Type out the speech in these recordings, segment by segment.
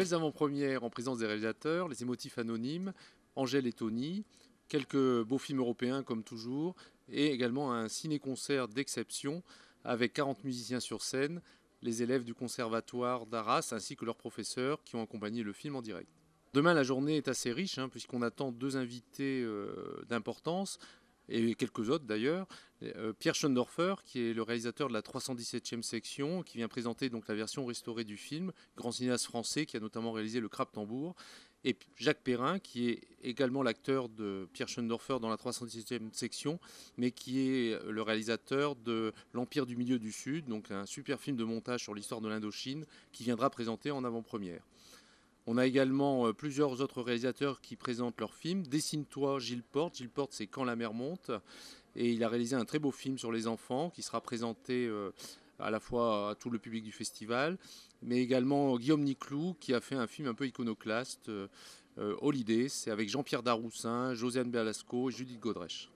belles avant-premières en présence des réalisateurs, les émotifs anonymes, Angèle et Tony, quelques beaux films européens comme toujours, et également un ciné-concert d'exception avec 40 musiciens sur scène, les élèves du conservatoire d'Arras ainsi que leurs professeurs qui ont accompagné le film en direct. Demain, la journée est assez riche puisqu'on attend deux invités d'importance et quelques autres d'ailleurs. Pierre Schoendorfer, qui est le réalisateur de la 317e section, qui vient présenter donc la version restaurée du film, grand cinéaste français qui a notamment réalisé Le Crabe-Tambour, et Jacques Perrin, qui est également l'acteur de Pierre Schoendorfer dans la 317e section, mais qui est le réalisateur de L'Empire du Milieu du Sud, donc un super film de montage sur l'histoire de l'Indochine, qui viendra présenter en avant-première. On a également plusieurs autres réalisateurs qui présentent leurs films. Dessine-toi, Gilles Porte. Gilles Porte, c'est Quand la mer monte. Et il a réalisé un très beau film sur les enfants qui sera présenté à la fois à tout le public du festival, mais également Guillaume Niclou qui a fait un film un peu iconoclaste, Holiday. C'est avec Jean-Pierre Daroussin, Josiane Belasco et Judith Godrèche.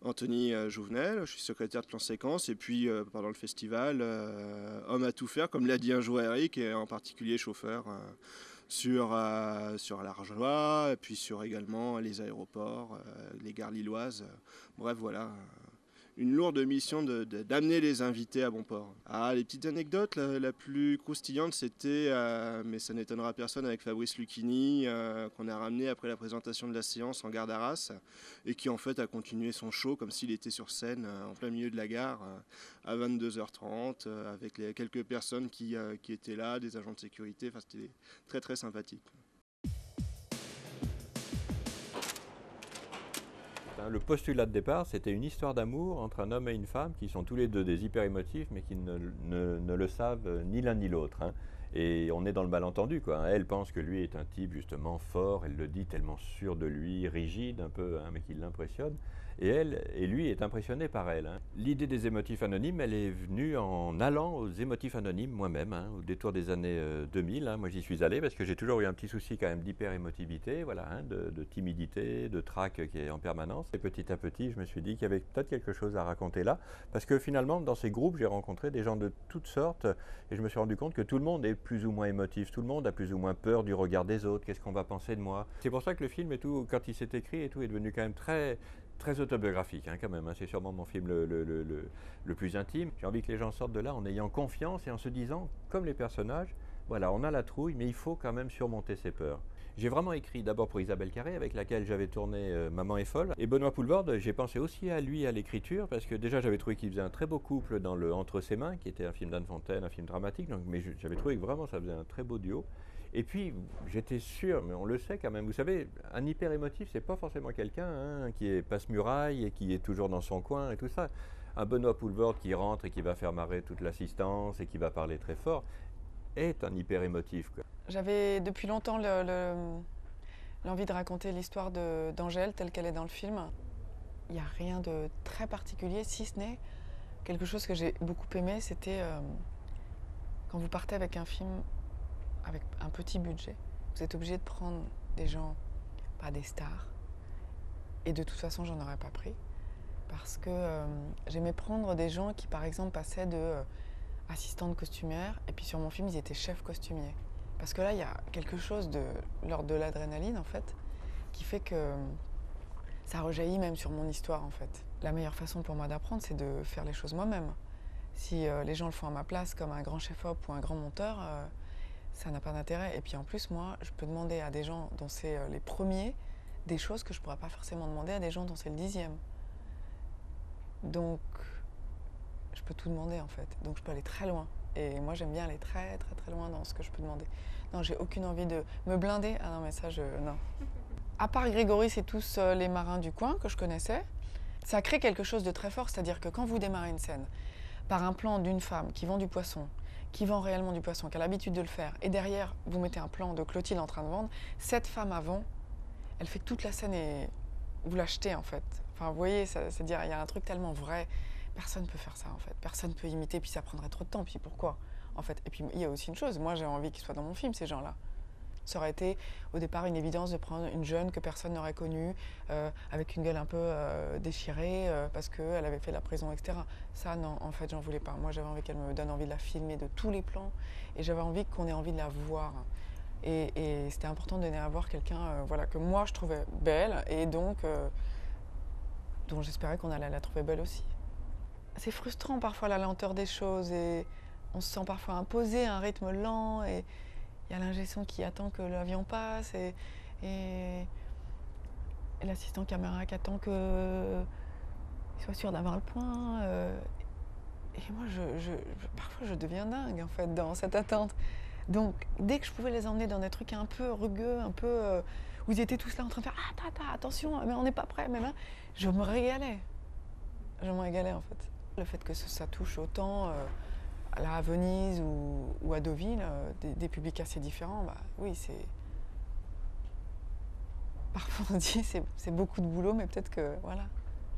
Anthony Jouvenel, je suis secrétaire de plan séquence et puis pendant le festival, homme à tout faire, comme l'a dit un jour Eric, et en particulier chauffeur sur l'Arjois, et puis sur également les aéroports, les gares lilloises. Bref, voilà, une lourde mission d'amener les invités à bon port. Ah, les petites anecdotes, la plus croustillante, c'était, mais ça n'étonnera personne, avec Fabrice Lucchini, qu'on a ramené après la présentation de la séance en gare d'Arras, et qui en fait a continué son show comme s'il était sur scène, en plein milieu de la gare, à 22h30, avec quelques personnes qui étaient là, des agents de sécurité. Enfin, c'était très très sympathique. Le postulat de départ, c'était une histoire d'amour entre un homme et une femme qui sont tous les deux des hyper émotifs, mais qui ne le savent ni l'un ni l'autre. Et on est dans le malentendu, quoi. Elle pense que lui est un type justement fort, elle le dit tellement sûr de lui, rigide un peu, mais qui l'impressionne. Et lui est impressionné par elle. L'idée des émotifs anonymes, elle est venue en allant aux émotifs anonymes moi-même, au détour des années 2000. Moi j'y suis allé parce que j'ai toujours eu un petit souci quand même d'hyper-émotivité, voilà, de timidité, de trac qui est en permanence. Et petit à petit, je me suis dit qu'il y avait peut-être quelque chose à raconter là, parce que finalement, dans ces groupes, j'ai rencontré des gens de toutes sortes, et je me suis rendu compte que tout le monde est plus ou moins émotif, tout le monde a plus ou moins peur du regard des autres, qu'est-ce qu'on va penser de moi. C'est pour ça que le film et tout, quand il s'est écrit et tout, est devenu quand même très autobiographique quand même, c'est sûrement mon film le plus intime. J'ai envie que les gens sortent de là en ayant confiance et en se disant, comme les personnages, voilà, on a la trouille, mais il faut quand même surmonter ses peurs. J'ai vraiment écrit d'abord pour Isabelle Carré, avec laquelle j'avais tourné Maman est folle. Et Benoît Poulvorde, j'ai pensé aussi à lui à l'écriture, parce que déjà j'avais trouvé qu'il faisait un très beau couple dans le Entre ses mains, qui était un film d'Anne Fontaine, un film dramatique, donc, mais j'avais trouvé que vraiment ça faisait un très beau duo. Et puis, j'étais sûr, mais on le sait quand même, vous savez, un hyper émotif, c'est pas forcément quelqu'un qui est passe-muraille et qui est toujours dans son coin et tout ça. Un Benoît Poulvorde qui rentre et qui va faire marrer toute l'assistance et qui va parler très fort est un hyper émotif, quoi. J'avais depuis longtemps l'envie de raconter l'histoire d'Angèle telle qu'elle est dans le film. Il n'y a rien de très particulier, si ce n'est quelque chose que j'ai beaucoup aimé, c'était quand vous partez avec un film avec un petit budget, vous êtes obligé de prendre des gens, pas des stars, et de toute façon j'en aurais pas pris, parce que j'aimais prendre des gens qui par exemple passaient de assistante costumière, et puis sur mon film ils étaient chefs costumiers. Parce que là il y a quelque chose de l'ordre de l'adrénaline en fait, qui fait que ça rejaillit même sur mon histoire en fait. La meilleure façon pour moi d'apprendre, c'est de faire les choses moi-même. Si les gens le font à ma place comme un grand chef-op ou un grand monteur, ça n'a pas d'intérêt. Et puis en plus, moi, je peux demander à des gens dont c'est les premiers des choses que je ne pourrais pas forcément demander à des gens dont c'est le 10e. Donc, je peux tout demander en fait. Donc, je peux aller très loin. Et moi, j'aime bien aller très, très, très loin dans ce que je peux demander. Non, j'ai aucune envie de me blinder. Ah non, mais ça, non. À part Grégory, c'est tous les marins du coin que je connaissais. Ça crée quelque chose de très fort. C'est-à-dire que quand vous démarrez une scène par un plan d'une femme qui vend du poisson, qui vend réellement du poisson, qui a l'habitude de le faire, et derrière, vous mettez un plan de Clotilde en train de vendre, cette femme avant, elle fait toute la scène et vous l'achetez en fait. Enfin, vous voyez, c'est-à-dire, il y a un truc tellement vrai, personne ne peut faire ça en fait, personne ne peut imiter, puis ça prendrait trop de temps, puis pourquoi en fait. Et puis, il y a aussi une chose, moi j'ai envie qu'ils soient dans mon film, ces gens-là. Ça aurait été au départ une évidence de prendre une jeune que personne n'aurait connue, avec une gueule un peu déchirée, parce qu'elle avait fait la prison, etc. Ça, non, en fait, j'en voulais pas. Moi, j'avais envie qu'elle me donne envie de la filmer de tous les plans, et j'avais envie qu'on ait envie de la voir. Et c'était important de donner à voir quelqu'un voilà, que moi, je trouvais belle, et donc dont j'espérais qu'on allait la trouver belle aussi. C'est frustrant parfois la lenteur des choses, et on se sent parfois imposé à un rythme lent, et il y a l'ingé son qui attend que l'avion passe, et l'assistant caméra qui attend qu'il soit sûr d'avoir le point. Et moi, parfois, je deviens dingue, en fait, dans cette attente. Donc, dès que je pouvais les emmener dans des trucs un peu rugueux, un peu où ils étaient tous là en train de faire « Ah, attention, mais on n'est pas prêt, mais là », je me régalais. Je me régalais, en fait. Le fait que ça touche autant là, à Venise ou à Deauville, des publics assez différents, bah oui, c'est... Parfois on dit c'est beaucoup de boulot, mais peut-être que voilà,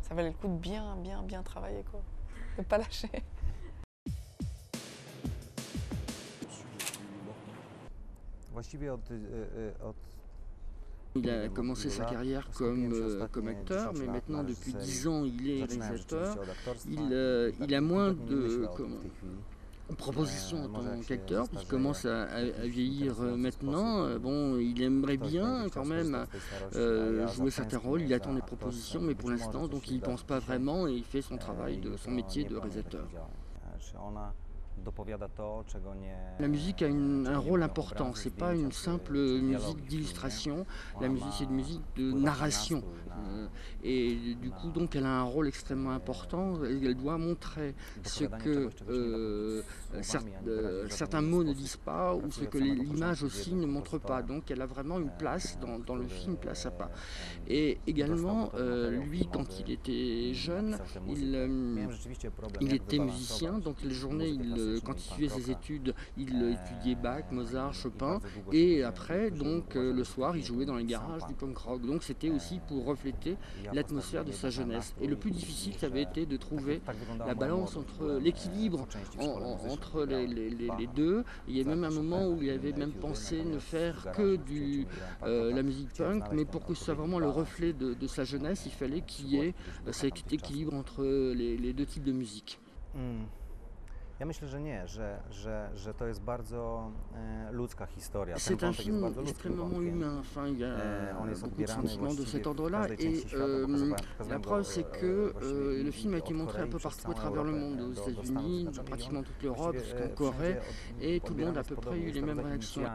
ça valait le coup de bien travailler, quoi. De pas lâcher. Il a commencé sa carrière comme acteur, mais maintenant depuis 10 ans il est réalisateur. Il a moins de propositions en tant qu'acteur, puisqu'il commence à vieillir maintenant. Bon, il aimerait bien quand même jouer certains rôles, il attend des propositions, mais pour l'instant, donc il n'y pense pas vraiment et il fait son travail, son métier de réalisateur. La musique a un rôle important, c'est pas une simple musique d'illustration, la musique c'est une musique de narration. Et du coup donc elle a un rôle extrêmement important, elle doit montrer ce que certains mots ne disent pas ou ce que l'image aussi ne montre pas. Donc elle a vraiment une place dans le film, place à part. Et également, lui quand il était jeune, il était musicien, donc les journées, quand il suivait ses études, il étudiait Bach, Mozart, Chopin, et après, donc le soir, il jouait dans les garages du punk rock. Donc c'était aussi pour refléter l'atmosphère de sa jeunesse. Et le plus difficile, ça avait été de trouver la balance entre l'équilibre entre les deux. Il y a même un moment où il avait même pensé ne faire que la musique punk, mais pour que ce soit vraiment le reflet de sa jeunesse, il fallait qu'il y ait cet équilibre entre les deux types de musique. C'est un film extrêmement humain, enfin, il y a beaucoup de sentiments de cet ordre-là, et la preuve c'est que le film a été montré un peu partout à travers le monde, aux États-Unis, dans pratiquement toute l'Europe, jusqu'en Corée, et tout le monde a à peu près eu les mêmes réactions.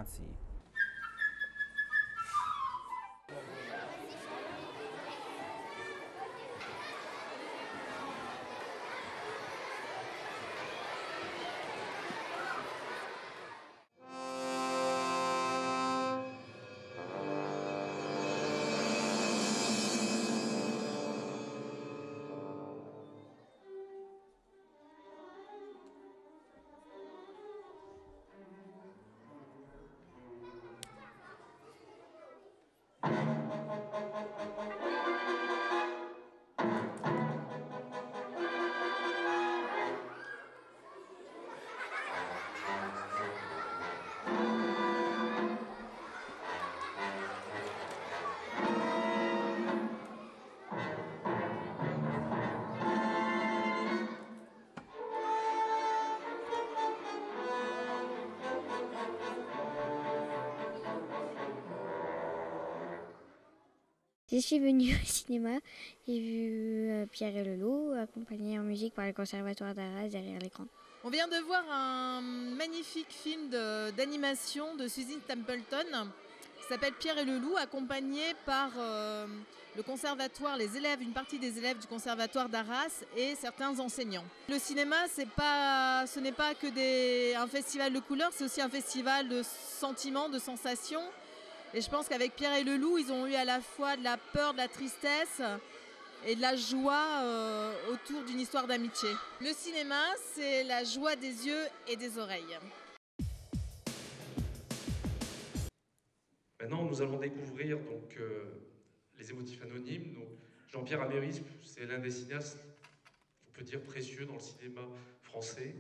Je suis venue au cinéma, j'ai vu Pierre et le Loup, accompagné en musique par le Conservatoire d'Arras derrière l'écran. On vient de voir un magnifique film d'animation de Susan Templeton qui s'appelle Pierre et le Loup, accompagné par le conservatoire, une partie des élèves du Conservatoire d'Arras et certains enseignants. Le cinéma, ce n'est pas que un festival de couleurs, c'est aussi un festival de sentiments, de sensations. Et je pense qu'avec Pierre et le Loup, ils ont eu à la fois de la peur, de la tristesse et de la joie autour d'une histoire d'amitié. Le cinéma, c'est la joie des yeux et des oreilles. Maintenant, nous allons découvrir donc, les émotifs anonymes. Donc, Jean-Pierre Améris, c'est l'un des cinéastes, on peut dire, précieux dans le cinéma français.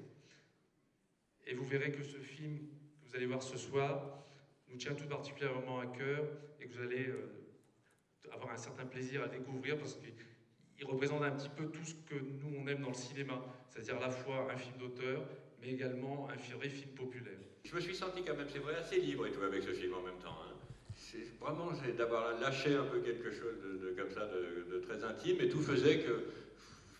Et vous verrez que ce film que vous allez voir ce soir nous tient tout particulièrement à cœur et que vous allez avoir un certain plaisir à découvrir parce qu'il représente un petit peu tout ce que nous on aime dans le cinéma, c'est-à-dire à la fois un film d'auteur, mais également un vrai film populaire. Je me suis senti quand même, c'est vrai, assez libre et tout avec ce film en même temps. Hein. Vraiment, j'ai d'avoir lâché un peu quelque chose comme ça, de très intime, et tout faisait que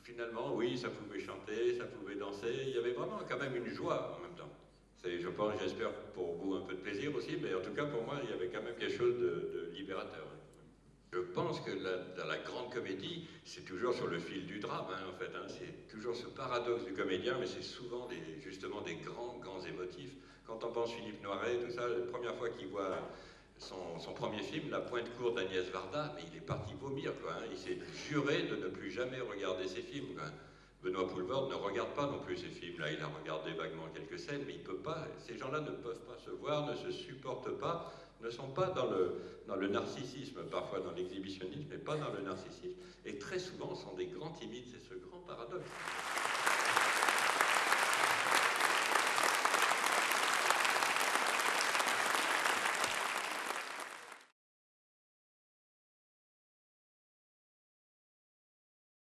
finalement, oui, ça pouvait chanter, ça pouvait danser, il y avait vraiment quand même une joie en même temps. Je pense, j'espère pour vous un peu de plaisir aussi, mais en tout cas pour moi, il y avait quand même quelque chose de libérateur. Je pense que dans la grande comédie, c'est toujours sur le fil du drame, hein, en fait. Hein. C'est toujours ce paradoxe du comédien, mais c'est souvent justement des grands émotifs. Quand on pense Philippe Noiret, tout ça, la première fois qu'il voit son premier film, La Pointe courte d'Agnès Varda, mais il est parti vomir, quoi. Hein. Il s'est juré de ne plus jamais regarder ses films, quoi. Benoît Poelvoorde ne regarde pas non plus ces films-là, il a regardé vaguement quelques scènes, mais il peut pas, ces gens-là ne peuvent pas se voir, ne se supportent pas, ne sont pas dans le narcissisme, parfois dans l'exhibitionnisme, mais pas dans le narcissisme, et très souvent sont des grands timides, c'est ce grand paradoxe.